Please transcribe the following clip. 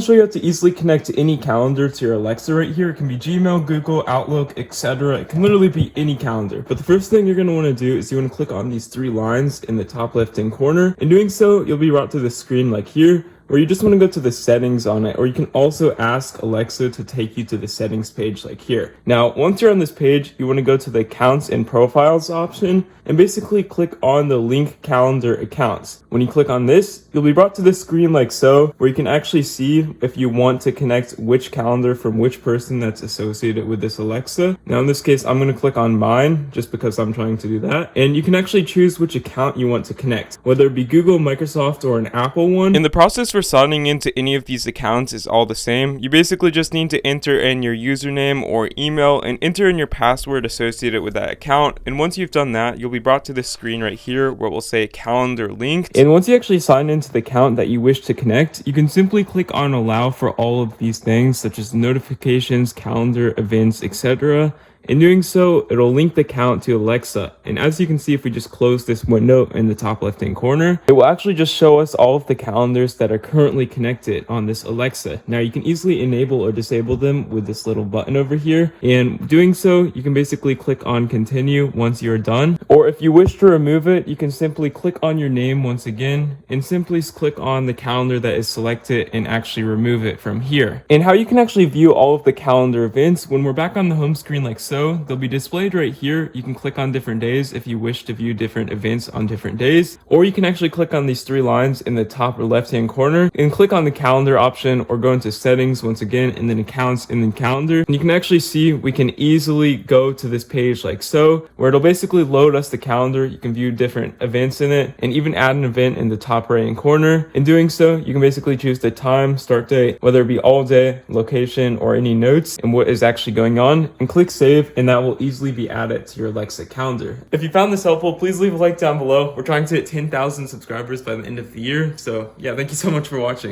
show you how to easily connect any calendar to your Alexa right here. It can be Gmail, Google, Outlook, etc. It can literally be any calendar. But the first thing you're going to want to do is you want to click on these three lines in the top left-hand corner. In doing so, you'll be brought to the screen like here, or you just want to go to the settings on it, or you can also ask Alexa to take you to the settings page like here. Now, once you're on this page, you want to go to the accounts and profiles option and basically click on the link calendar accounts. When you click on this, you'll be brought to this screen like so, where you can actually see if you want to connect which calendar from which person that's associated with this Alexa. Now, in this case, I'm going to click on mine just because I'm trying to do that. And you can actually choose which account you want to connect, whether it be Google, Microsoft, or an Apple one. In the process for signing into any of these accounts is all the same. You basically just need to enter in your username or email and enter in your password associated with that account. And once you've done that, you'll be brought to this screen right here where it will say calendar linked. And once you actually sign into the account that you wish to connect, you can simply click on allow for all of these things such as notifications, calendar, events, etc. In doing so, it'll link the account to Alexa. And as you can see, if we just close this window in the top left-hand corner, it will actually just show us all of the calendars that are currently connected on this Alexa. Now, you can easily enable or disable them with this little button over here. And doing so, you can basically click on continue once you're done. Or if you wish to remove it, you can simply click on your name once again and simply click on the calendar that is selected and actually remove it from here. And how you can actually view all of the calendar events when we're back on the home screen like so, they'll be displayed right here. You can click on different days if you wish to view different events on different days, or you can actually click on these three lines in the top or left hand corner and click on the calendar option, or go into settings once again and then accounts and then calendar. And you can actually see we can easily go to this page like so, where it'll basically load us the calendar. You can view different events in it and even add an event in the top right hand corner. In doing so, you can basically choose the time, start date, whether it be all day, location, or any notes and what is actually going on, and click save, and that will easily be added to your Alexa calendar. If you found this helpful, please leave a like down below. We're trying to hit 10,000 subscribers by the end of the year. So yeah, thank you so much for watching.